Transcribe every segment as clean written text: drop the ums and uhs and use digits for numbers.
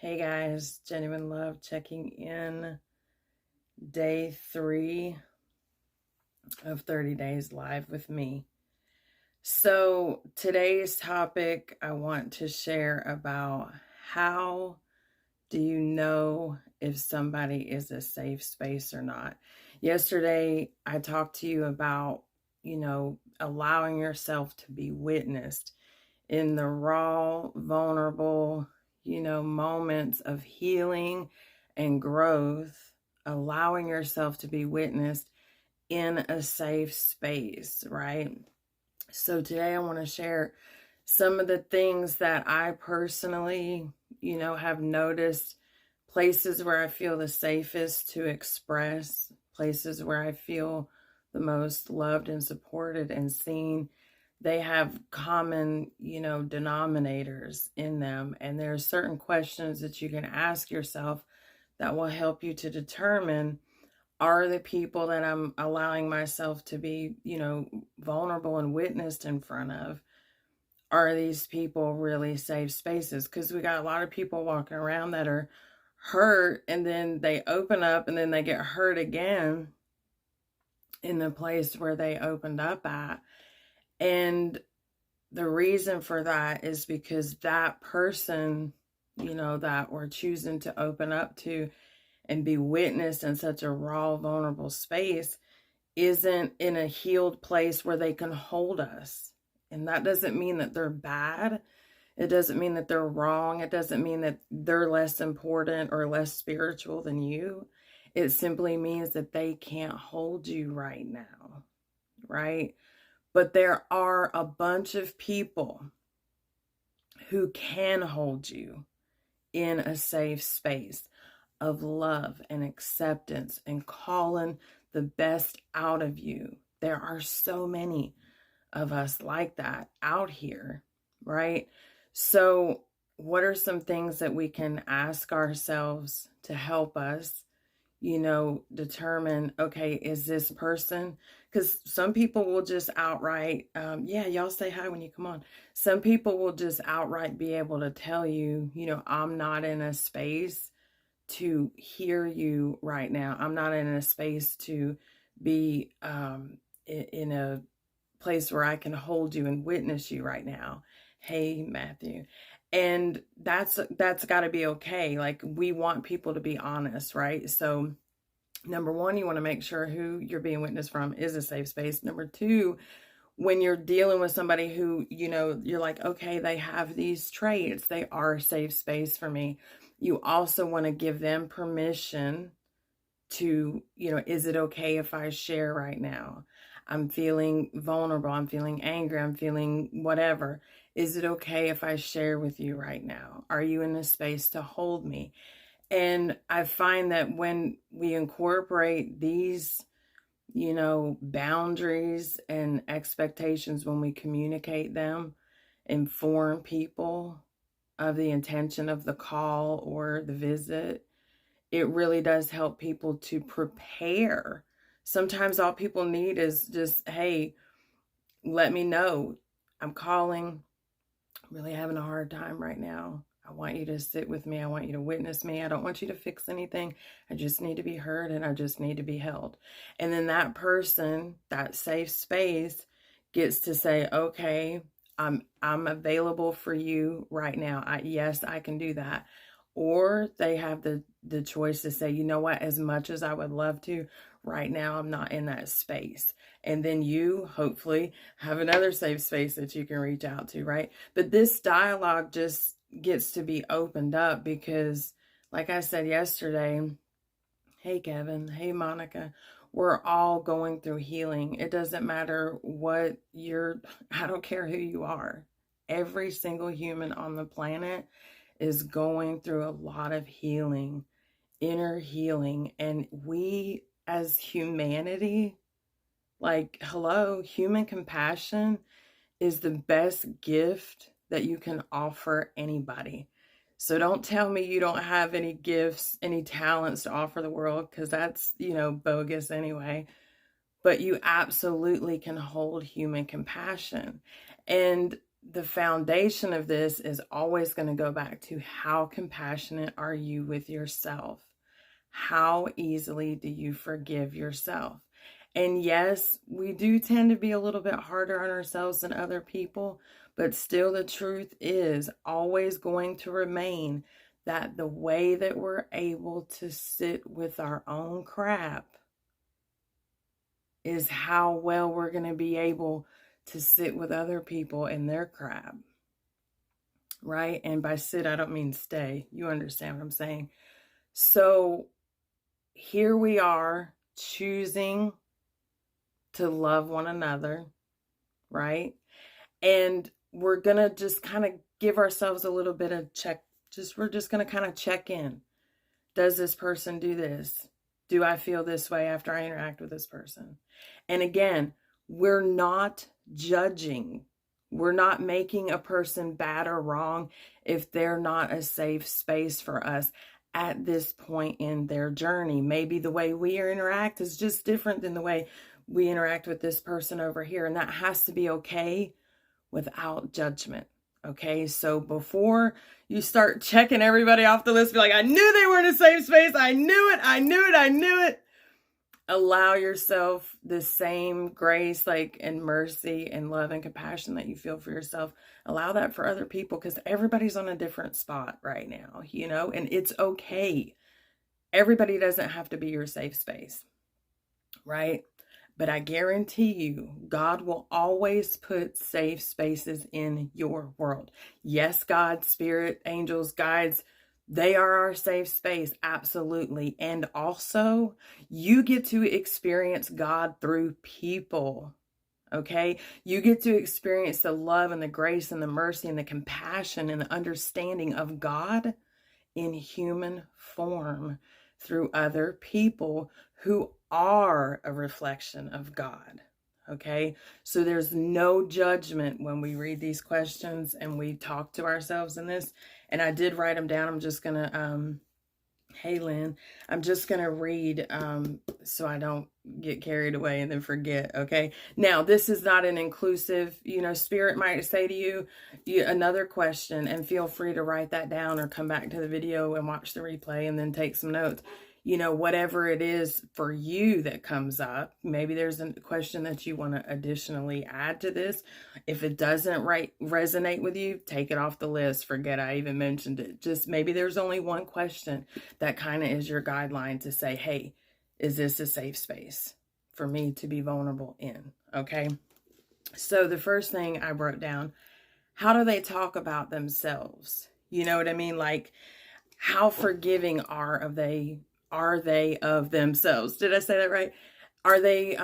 Hey guys, Jennuine Love checking in day 3 of 30 days live with me. So today's topic, I want to share about how do you know if somebody is a safe space or not. Yesterday, I talked to you about, allowing yourself to be witnessed in the raw, vulnerable, moments of healing and growth, allowing yourself to be witnessed in a safe space, right? So today I want to share some of the things that I personally, have noticed, places where I feel the safest to express, places where I feel the most loved and supported and seen. They have common, denominators in them. And there are certain questions that you can ask yourself that will help you to determine, are the people that I'm allowing myself to be, vulnerable and witnessed in front of, are these people really safe spaces? Because we got a lot of people walking around that are hurt, and then they open up and then they get hurt again in the place where they opened up at. And the reason for that is because that person, that we're choosing to open up to and be witnessed in such a raw, vulnerable space isn't in a healed place where they can hold us. And that doesn't mean that they're bad. It doesn't mean that they're wrong. It doesn't mean that they're less important or less spiritual than you. It simply means that they can't hold you right now, right? But there are a bunch of people who can hold you in a safe space of love and acceptance and calling the best out of you. There are so many of us like that out here, right? So what are some things that we can ask ourselves to help us, determine, okay, is this person? Because some people will just outright, yeah, y'all say hi when you come on. Some people will just outright be able to tell you, I'm not in a space to hear you right now. I'm not in a space to be in a place where I can hold you and witness you right now. Hey, Matthew. And that's got to be okay. Like, we want people to be honest, right? So number one, you want to make sure who you're being witnessed from is a safe space. Number two, when you're dealing with somebody who, you're like, okay, they have these traits, they are a safe space for me. You also want to give them permission to, is it okay if I share right now? I'm feeling vulnerable. I'm feeling angry. I'm feeling whatever. Is it okay if I share with you right now? Are you in a space to hold me? And I find that when we incorporate these, boundaries and expectations, when we communicate them, inform people of the intention of the call or the visit, it really does help people to prepare. Sometimes all people need is just, hey, let me know. I'm calling. I'm really having a hard time right now. I want you to sit with me. I want you to witness me. I don't want you to fix anything. I just need to be heard, and I just need to be held. And then that person, that safe space, gets to say, okay, I'm available for you right now. Yes, I can do that. Or they have the choice to say, you know what, as much as I would love to, right now I'm not in that space. And then you hopefully have another safe space that you can reach out to, right? But this dialogue just gets to be opened up because, like I said yesterday, hey Kevin, hey Monica, we're all going through healing. It doesn't matter what I don't care who you are. Every single human on the planet is going through a lot of healing, inner healing. And we as humanity, like, hello, human compassion is the best gift that you can offer anybody. So don't tell me you don't have any gifts, any talents to offer the world, because that's, bogus anyway. But you absolutely can hold human compassion. And the foundation of this is always going to go back to how compassionate are you with yourself? How easily do you forgive yourself? And yes, we do tend to be a little bit harder on ourselves than other people, but still the truth is always going to remain that the way that we're able to sit with our own crap is how well we're going to be able to sit with other people in their crap. Right? And by sit, I don't mean stay. You understand what I'm saying? So here we are choosing to love one another, right? And we're going to just kind of give ourselves a little bit of check. We're just going to kind of check in. Does this person do this? Do I feel this way after I interact with this person? And again, we're not judging. We're not making a person bad or wrong if they're not a safe space for us at this point in their journey. Maybe the way we interact is just different than the way we interact with this person over here. And that has to be okay without judgment. Okay, so before you start checking everybody off the list, be like, I knew they were in a safe space. I knew it. Allow yourself the same grace, and mercy and love and compassion that you feel for yourself. Allow that for other people, because everybody's on a different spot right now, and it's okay. Everybody doesn't have to be your safe space, right? But I guarantee you, God will always put safe spaces in your world. Yes, God, spirit, angels, guides, they are our safe space. Absolutely. And also, you get to experience God through people. Okay? You get to experience the love and the grace and the mercy and the compassion and the understanding of God in human form through other people who are a reflection of God. Okay, so there's no judgment when we read these questions and we talk to ourselves in this. And I did write them down. I'm just gonna hey Lynn, I'm just gonna read so I don't get carried away and then forget. Okay, now this is not an inclusive, Spirit might say to you another question, and feel free to write that down or come back to the video and watch the replay and then take some notes. Whatever it is for you that comes up, maybe there's a question that you want to additionally add to this. If it doesn't resonate with you, take it off the list. Forget I even mentioned it. Just maybe there's only one question that kind of is your guideline to say, hey, is this a safe space for me to be vulnerable in? Okay. So the first thing I wrote down, how do they talk about themselves? You know what I mean? Like, how forgiving are they of themselves? Did I say that right? Are they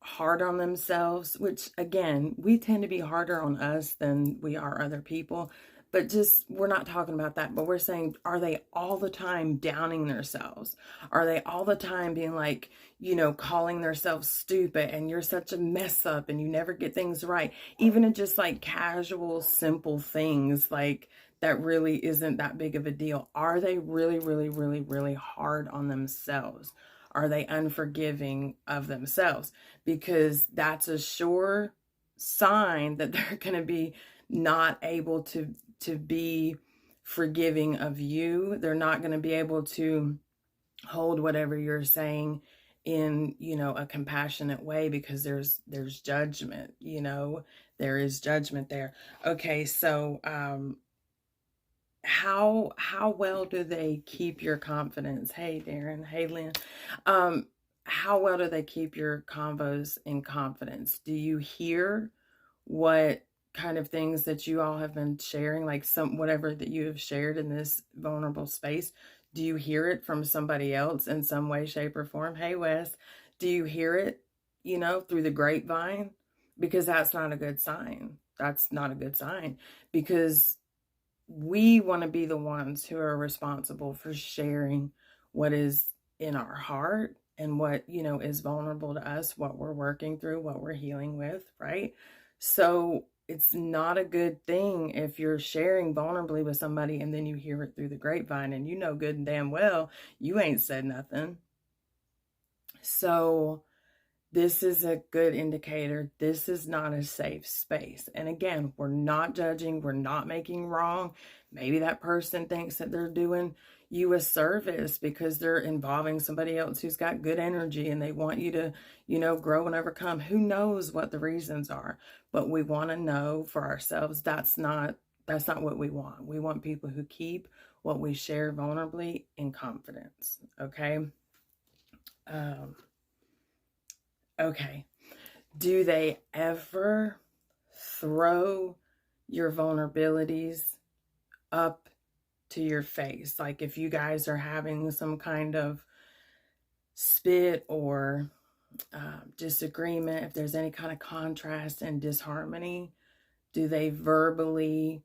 hard on themselves? Which, again, we tend to be harder on us than we are other people. But we're not talking about that. But we're saying, are they all the time downing themselves? Are they all the time being like, calling themselves stupid and you're such a mess up and you never get things right? Even in just like casual, simple things like that really isn't that big of a deal. Are they really, really, really, really hard on themselves? Are they unforgiving of themselves? Because that's a sure sign that they're going to be not able to be forgiving of you. They're not going to be able to hold whatever you're saying in, a compassionate way, because there's judgment, there is judgment there. Okay. So, how well do they keep your confidence? Hey, Darren. Hey, Lynn. How well do they keep your convos in confidence? Do you hear what kind of things that you all have been sharing, like whatever that you have shared in this vulnerable space? Do you hear it from somebody else in some way, shape, or form? Hey, Wes, do you hear it, through the grapevine? Because that's not a good sign. That's not a good sign, because we want to be the ones who are responsible for sharing what is in our heart and what, is vulnerable to us, what we're working through, what we're healing with, right? So it's not a good thing if you're sharing vulnerably with somebody and then you hear it through the grapevine and good and damn well you ain't said nothing. So this is a good indicator. This is not a safe space. And again, we're not judging. We're not making wrong. Maybe that person thinks that they're doing you a service because they're involving somebody else who's got good energy and they want you to, grow and overcome. Who knows what the reasons are? But we want to know for ourselves that's not what we want. We want people who keep what we share vulnerably in confidence. Okay. Okay. Do they ever throw your vulnerabilities up to your face? Like if you guys are having some kind of spit or disagreement, if there's any kind of contrast and disharmony, do they verbally,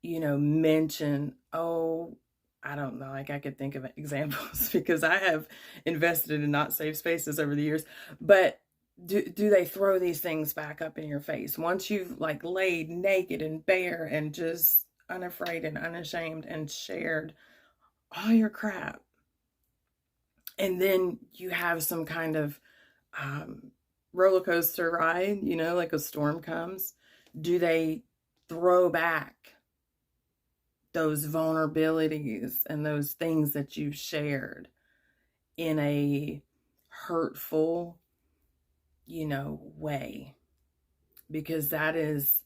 mention, oh, I don't know, like I could think of examples because I have invested in not safe spaces over the years, but do they throw these things back up in your face once you've like laid naked and bare and just unafraid and unashamed and shared all your crap, and then you have some kind of roller coaster ride, like a storm comes? Do they throw back those vulnerabilities and those things that you've shared in a hurtful, way? Because that is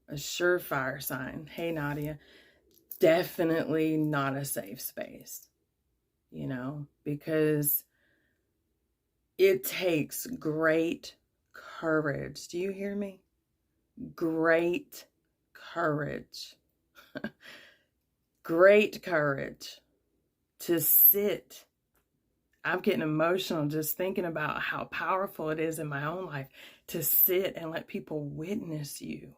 a surefire sign. Hey, Nadia, definitely not a safe space, because it takes great courage. Do you hear me? Great courage. Great courage to sit. I'm getting emotional just thinking about how powerful it is in my own life to sit and let people witness you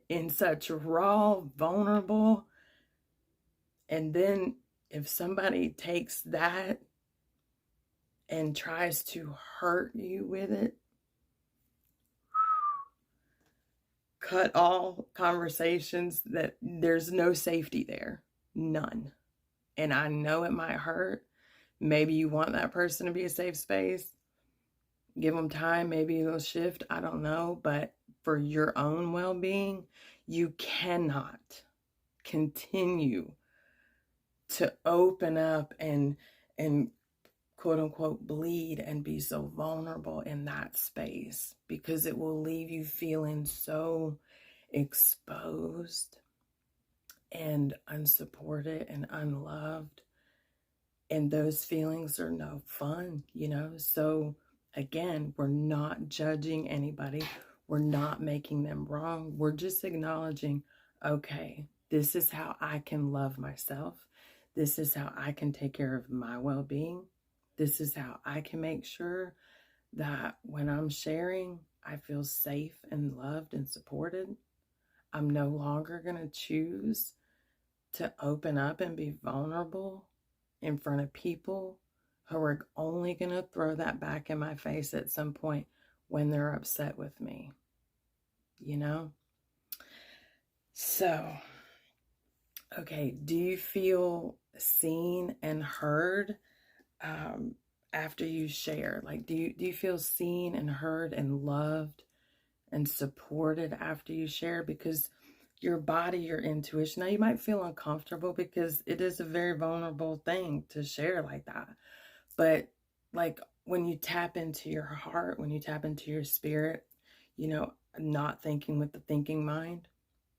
in such raw, vulnerable. And then if somebody takes that and tries to hurt you with it, cut all conversations, that there's no safety there. None. And I know it might hurt. Maybe you want that person to be a safe space. Give them time. Maybe it'll shift. I don't know. But for your own well-being, you cannot continue to open up and quote unquote bleed and be so vulnerable in that space, because it will leave you feeling so exposed and unsupported and unloved. And those feelings are no fun, So again, we're not judging anybody. We're not making them wrong. We're just acknowledging, okay, this is how I can love myself. This is how I can take care of my well-being. This is how I can make sure that when I'm sharing, I feel safe and loved and supported. I'm no longer going to choose to open up and be vulnerable in front of people who are only going to throw that back in my face at some point when they're upset with me, So, okay, do you feel seen and heard after you share? Like, do you feel seen and heard and loved and supported after you share? Because your body, your intuition, now you might feel uncomfortable because it is a very vulnerable thing to share like that. But like when you tap into your heart, when you tap into your spirit, not thinking with the thinking mind,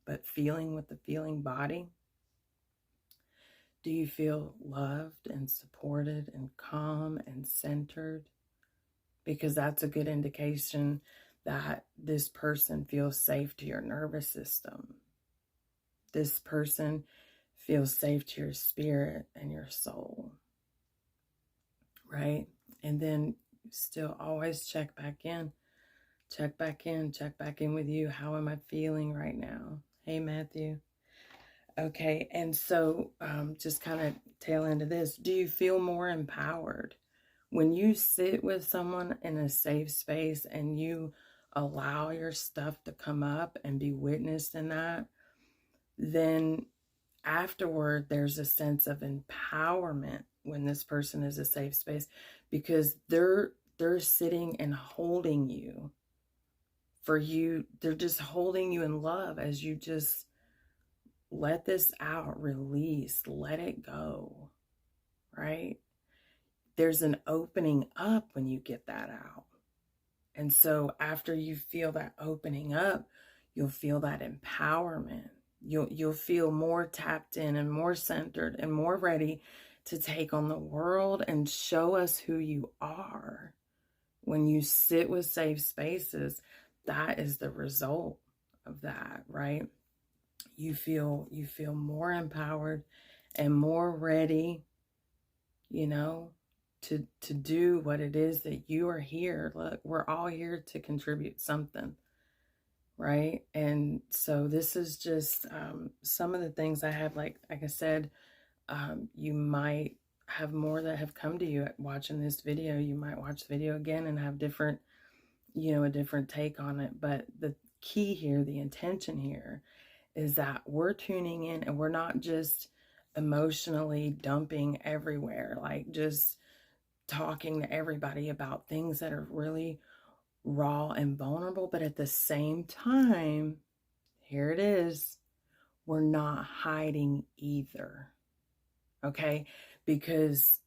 but feeling with the feeling body, do you feel loved and supported and calm and centered? Because that's a good indication that this person feels safe to your nervous system. This person feels safe to your spirit and your soul, right? And then still always check back in with you. How am I feeling right now? Hey, Matthew. Okay, and so just kind of tail into this. Do you feel more empowered when you sit with someone in a safe space and you allow your stuff to come up and be witnessed in that? Then afterward, there's a sense of empowerment when this person is a safe space, because they're they're sitting and holding you for you. They're just holding you in love as you just let this out, release, let it go, right? There's an opening up when you get that out. And so after you feel that opening up, you'll feel that empowerment. You'll feel more tapped in and more centered and more ready to take on the world and show us who you are. When you sit with safe spaces, that is the result of that, right? You feel more empowered and more ready, you know, to do what it is that you are here. Look, we're all here to contribute something, right? And so this is just some of the things I have. Like I said, you might have more that have come to you watching this video. You might watch the video again and have different, a different take on it. But the key here, the intention here, is that we're tuning in and we're not just emotionally dumping everywhere, like just talking to everybody about things that are really raw and vulnerable. But at the same time, here it is, we're not hiding either. Okay? Because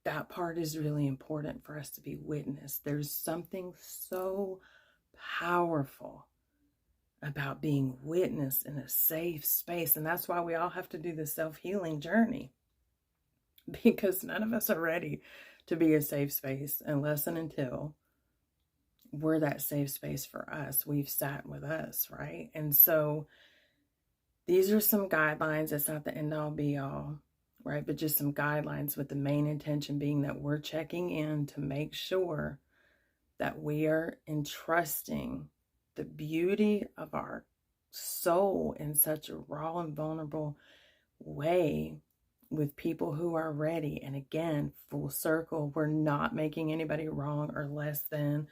that part is really important for us to be witnessed. There's something so powerful about being witnessed in a safe space. And that's why we all have to do the self-healing journey, because none of us are ready to be a safe space unless and until we're that safe space for us. We've sat with us, right? And so these are some guidelines. It's not the end all be all, right? But just some guidelines, with the main intention being that we're checking in to make sure that we are entrusting the beauty of our soul in such a raw and vulnerable way with people who are ready. And again, full circle, we're not making anybody wrong or less than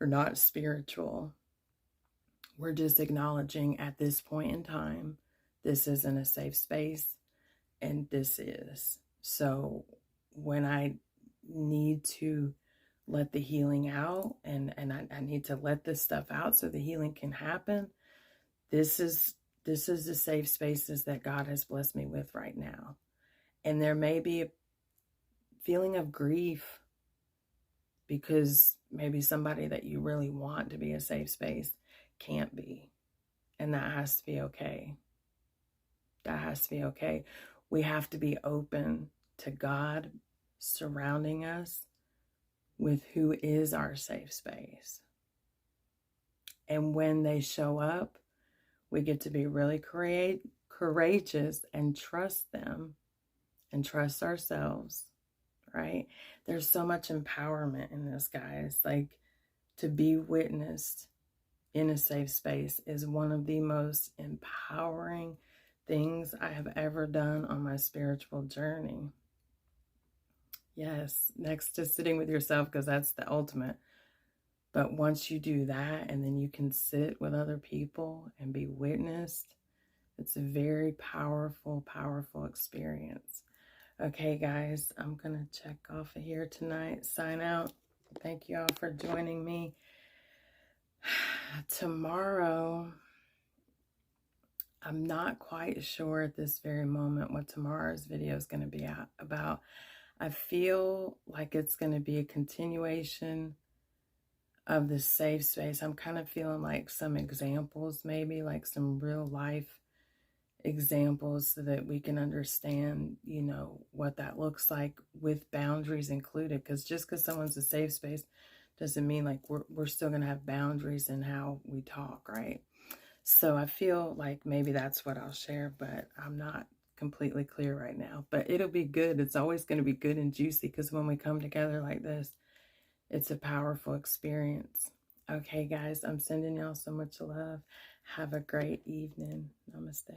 or not spiritual. We're just acknowledging at this point in time, this isn't a safe space and this is. So when I need to let the healing out and I need to let this stuff out so the healing can happen, this is the safe spaces that God has blessed me with right now. And there may be a feeling of grief because maybe somebody that you really want to be a safe space can't be. And that has to be okay. That has to be okay. We have to be open to God surrounding us with who is our safe space. And when they show up, we get to be really courageous and trust them and trust ourselves, right? There's so much empowerment in this, guys. Like, to be witnessed in a safe space is one of the most empowering things I have ever done on my spiritual journey. Yes, next to sitting with yourself, because that's the ultimate. But once you do that, and then you can sit with other people and be witnessed, it's a very powerful, powerful experience. Okay, guys, I'm going to check off of here tonight, sign out. Thank you all for joining me. Tomorrow, I'm not quite sure at this very moment what tomorrow's video is going to be about. I feel like it's going to be a continuation of the safe space. I'm kind of feeling like some examples, maybe like some real life examples, so that we can understand, what that looks like with boundaries included. Because just because someone's a safe space doesn't mean like we're still going to have boundaries in how we talk, right? So I feel like maybe that's what I'll share, but I'm not completely clear right now. But it'll be good. It's always going to be good and juicy, because when we come together like this, it's a powerful experience. Okay, guys, I'm sending y'all so much love. Have a great evening. Namaste.